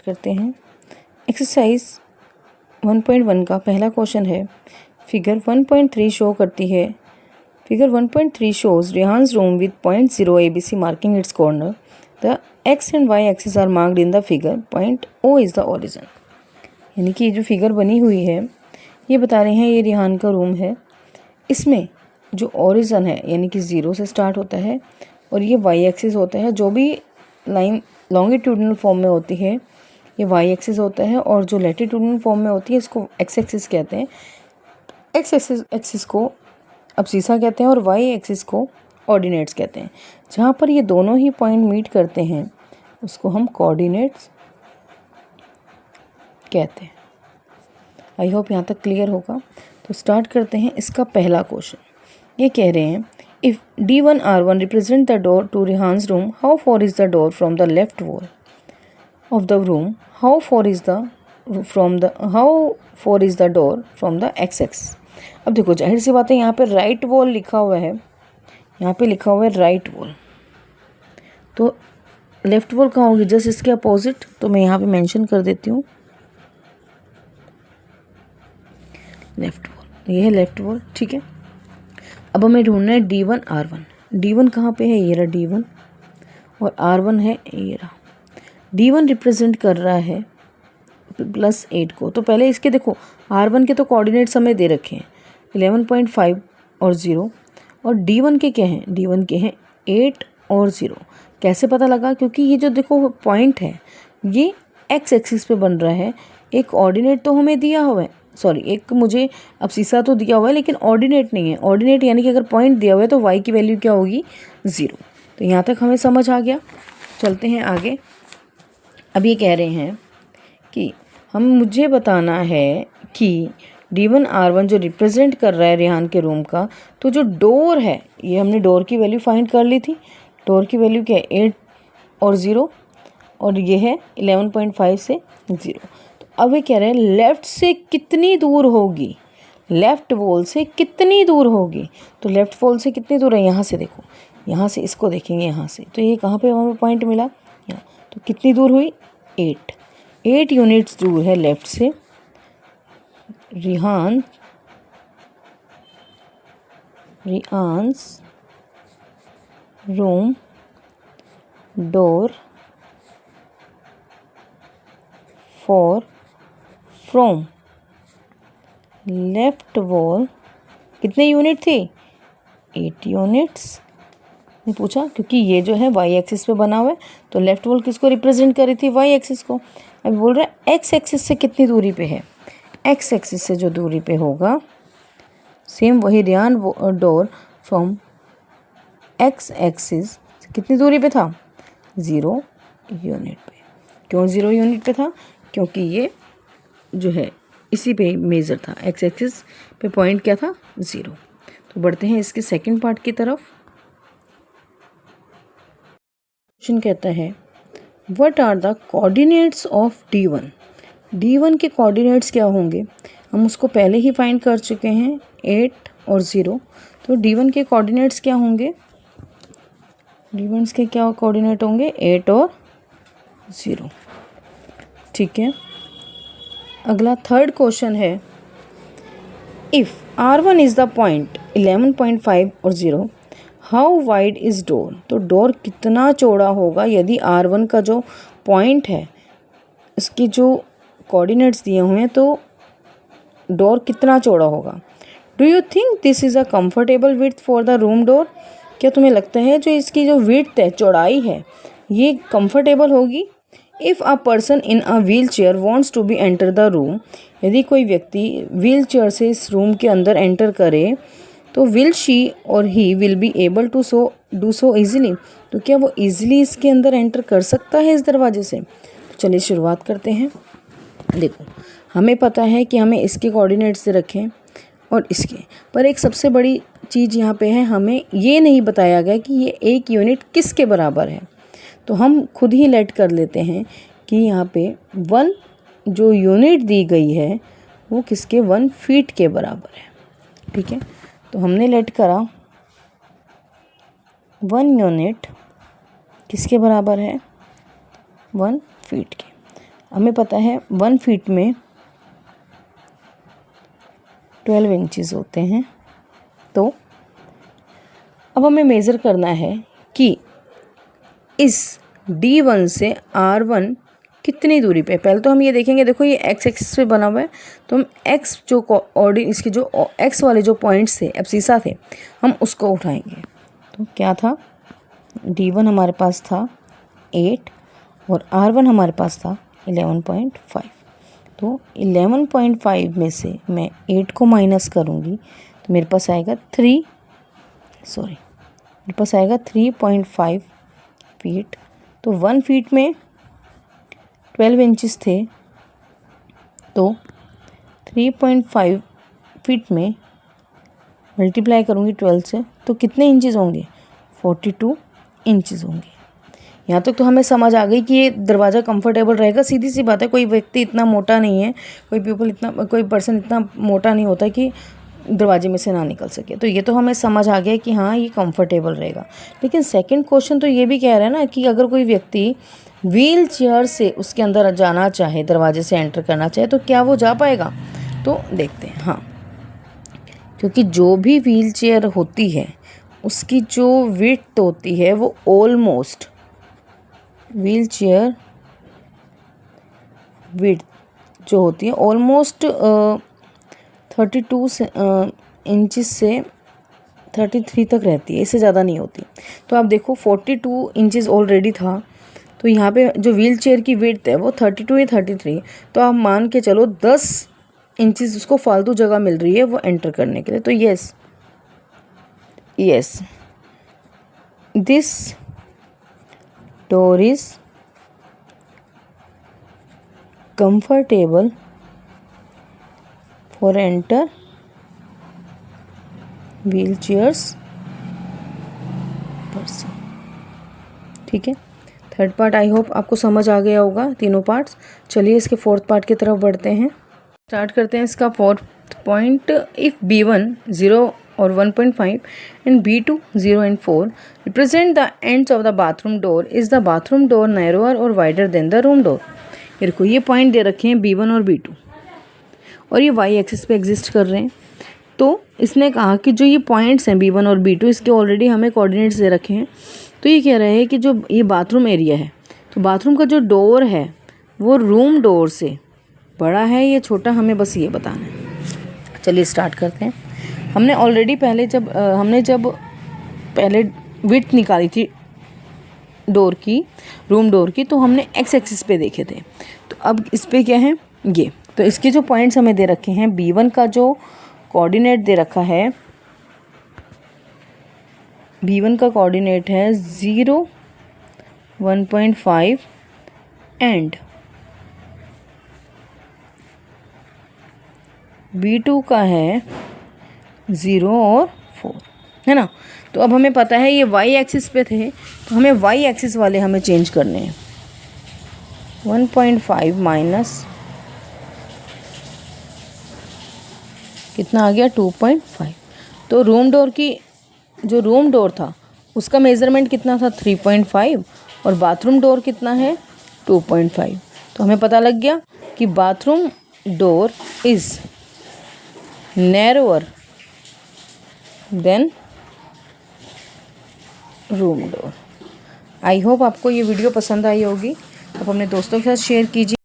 करते हैं। एक्सरसाइज 1.1 का पहला क्वेश्चन है। फिगर 1.3 शो करती है। Figure 1.3 shows Rehan's room with point 0 ABC marking its corner. The X and Y axis are marked in the figure. Point O is the origin. यानी कि जो फिगर बनी हुई है ये बता रहे हैं ये रेहान का रूम है। इसमें जो ओरिजिन है यानी कि 0 से स्टार्ट होता है और ये वाई एक्सिस होता है। जो भी लाइन लॉन्गिट्यूडनल फॉर्म में होती है ये वाई एक्सिस होता है और जो लैटिट्यूडनल फॉर्म में होती है इसको एक्स एक्सिस कहते हैं। एक्स एक्सिस को अब्सिसा कहते हैं और वाई एक्सिस को ऑर्डिनेट्स कहते हैं। जहाँ पर ये दोनों ही पॉइंट मीट करते हैं उसको हम कोऑर्डिनेट्स कहते हैं। आई होप यहाँ तक क्लियर होगा। तो स्टार्ट करते हैं इसका पहला क्वेश्चन। ये कह रहे हैं if D1 R1 represent the door to Rehan's room, how far is the door from the left wall of the room, how far is the door from the X axis. अब देखो जाहिर सी बात है यहाँ पे राइट वॉल लिखा हुआ है, यहाँ पे लिखा हुआ है राइट वॉल, तो लेफ्ट वॉल कहाँ होगी? जस्ट इसके अपोजिट। तो मैं यहाँ पे मेंशन कर देती हूँ लेफ्ट वॉल। ये है लेफ्ट वॉल, ठीक है। अब हमें ढूंढना है D1 R1। D1 कहाँ पे है? ये रहा D1 और R1 है ये रहा। D1 रिप्रेजेंट कर रहा है +8 को। तो पहले इसके देखो R1 के तो कोऑर्डिनेट्स हमें दे रखे हैं 11.5 और 0 और D1 के क्या हैं? D1 के हैं 8 और 0। कैसे पता लगा? क्योंकि ये जो देखो पॉइंट है ये एक्स एक्सिस पे बन रहा है। एक कोऑर्डिनेट तो हमें दिया हुआ है, सॉरी एक मुझे अब्सिसा तो दिया हुआ है लेकिन ऑर्डिनेट नहीं है। ऑर्डिनेट यानी कि अगर पॉइंट दिया हुआ है तो y की वैल्यू क्या होगी? 0। तो यहाँ तक हमें समझ आ गया। चलते हैं आगे। अब ये कह रहे हैं कि मुझे बताना है कि D1 R1 जो रिप्रेजेंट कर रहा है रेहान के रूम का, तो जो डोर है ये हमने डोर की वैल्यू फाइंड कर ली थी। डोर की वैल्यू क्या है? 8 और 0 और ये है 11.5 से 0। अब ये कह रहे हैं लेफ़्ट से कितनी दूर होगी, लेफ़्ट वॉल से कितनी दूर होगी। तो लेफ़्ट वॉल से कितनी दूर है? यहाँ से देखो, यहाँ से इसको देखेंगे यहाँ से, तो ये कहाँ पे हमें पॉइंट मिला? यहाँ। तो कितनी दूर हुई? 8 यूनिट्स दूर है लेफ़्ट से Rehan's room door far from left wall. कितने यूनिट थे? 8 यूनिट्स ने पूछा, क्योंकि ये जो है वाई एक्सिस पे बना हुआ है तो लेफ्ट वॉल किसको रिप्रेजेंट कर रही थी? वाई एक्सिस को। अब बोल रहा है एक्स एक्सिस से कितनी दूरी पे है? एक्स एक्सिस से जो दूरी पे होगा सेम वही Rehan door from x axis कितनी दूरी पे था? 0 यूनिट पे। क्यों 0 यूनिट पे था? क्योंकि ये जो है इसी पे मेजर था, एक्स एक्सिस पे पॉइंट क्या था? 0। तो बढ़ते हैं इसके सेकंड पार्ट की तरफ। क्वेश्चन कहता है what are the coordinates of D1। D1 के कोऑर्डिनेट्स क्या होंगे? हम उसको पहले ही फाइंड कर चुके हैं 8 और 0। तो D1 के कोऑर्डिनेट्स क्या होंगे? D1 के क्या कोऑर्डिनेट होंगे? 8 और 0, ठीक है। अगला थर्ड क्वेश्चन है if R1 is the point 11.5 और 0, हाउ वाइड इज़ डोर। तो डोर कितना चौड़ा होगा यदि R1 का जो पॉइंट है इसके जो कोऑर्डिनेट्स दिए हुए हैं तो डोर कितना चौड़ा होगा। Do you think this is a comfortable width for the room door. क्या तुम्हें लगता है जो इसकी जो विड्थ है, चौड़ाई है, ये कंफर्टेबल होगी? If a person in a wheelchair wants to be enter the room. यदि कोई व्यक्ति व्हील चेयर से इस रूम के अंदर एंटर करे तो विल शी और he will be able to do so easily. तो क्या वो ईजिली इसके अंदर एंटर कर सकता है इस दरवाजे से? तो चलिए शुरुआत करते हैं। देखो हमें पता है कि हमें इसके कोऑर्डिनेट्स से रखें और इसके, पर एक सबसे बड़ी चीज़ यहाँ पे है, हमें ये नहीं बताया गया कि ये एक यूनिट किसके बराबर है। तो हम खुद ही लेट कर लेते हैं कि यहाँ पे 1 जो यूनिट दी गई है वो किसके? 1 फीट के बराबर है, ठीक है। तो हमने लेट करा 1 यूनिट किसके बराबर है? 1 फीट के। हमें पता है 1 फीट में 12 इंचेस होते हैं। तो अब हमें मेज़र करना है कि इस D1 से R1 कितनी दूरी पे। पहले तो हम ये देखेंगे, देखो ये x एक्सिस पे बना हुआ है, तो हम x जो इसके जो x वाले जो पॉइंट्स थे, एब्सिसा थे, हम उसको उठाएंगे। तो क्या था, D1 हमारे पास था 8 और R1 हमारे पास था 11.5। तो 11.5 में से मैं 8 को माइनस करूँगी तो मेरे पास आएगा 3.5 फीट। तो 1 फीट में 12 इंचेस थे, तो 3.5 फीट में मल्टीप्लाई करूँगी 12 से, तो कितने इंचेस होंगे, 42 इंचेस होंगे। यहाँ तक तो हमें समझ आ गई कि ये दरवाज़ा कंफर्टेबल रहेगा। सीधी सी बात है, कोई व्यक्ति इतना मोटा नहीं है, कोई पर्सन इतना मोटा नहीं होता कि दरवाजे में से ना निकल सके। तो ये तो हमें समझ आ गया कि हाँ ये कंफर्टेबल रहेगा। लेकिन सेकंड क्वेश्चन तो ये भी कह रहा है ना कि अगर कोई व्यक्ति व्हील चेयर से उसके अंदर जाना चाहे, दरवाजे से एंटर करना चाहे, तो क्या वो जा पाएगा? तो देखते हैं। हाँ, क्योंकि जो भी व्हील चेयर होती है उसकी जो विड्थ होती है वो ऑलमोस्ट, व्हील चेयर विड्थ जो होती है ऑलमोस्ट 32 इंचेस से 33 तक रहती है, इससे ज़्यादा नहीं होती। तो आप देखो 42 इंचेस ऑलरेडी था, तो यहाँ पे जो व्हील चेयर की विड्थ है वो 32 या 33, तो आप मान के चलो 10 इंचेस उसको फालतू जगह मिल रही है वो एंटर करने के लिए। तो yes this door is comfortable for enter wheel chairs person. ठीक है, थर्ड पार्ट आई होप आपको समझ आ गया होगा, तीनों पार्ट्स। चलिए इसके फोर्थ पार्ट की तरफ बढ़ते हैं, स्टार्ट करते हैं इसका फोर्थ पॉइंट। इफ B1 0 और 1.5 and B2 0 and 4 represent the ends of the bathroom door, is the bathroom door narrower or wider than the room door? मेरे को ये पॉइंट दे रखे हैं B1 और B2 और ये y एक्सिस पे एग्जिस्ट कर रहे हैं। तो इसने कहा कि जो ये पॉइंट्स हैं B1 और B2, इसके ऑलरेडी हमें कोऑर्डिनेट्स दे रखे हैं। तो ये कह रहे हैं कि जो ये बाथरूम एरिया है, तो बाथरूम का जो डोर है वो रूम डोर से बड़ा है या छोटा, हमें बस ये बताना है। चलिए स्टार्ट करते हैं। हमने ऑलरेडी पहले जब विड्थ निकाली थी डोर की, रूम डोर की, तो हमने x एक्सिस पे देखे थे। तो अब इस पे क्या है, ये तो इसके जो पॉइंट्स हमें दे रखे हैं, B1 का जो कोऑर्डिनेट दे रखा है, B1 का कोऑर्डिनेट है 0, 1.5 एंड B2 का है 0 और 4, है ना। तो अब हमें पता है ये y एक्सिस पे थे, तो हमें y एक्सिस वाले हमें चेंज करने हैं। 1.5 माइनस कितना आ गया, 2.5। तो रूम डोर की जो रूम डोर था उसका मेज़रमेंट कितना था, 3.5, और बाथरूम डोर कितना है, 2.5। तो हमें पता लग गया कि bathroom door is narrower than room door. I hope आपको ये वीडियो पसंद आई होगी। आप अपने दोस्तों के साथ शेयर कीजिए।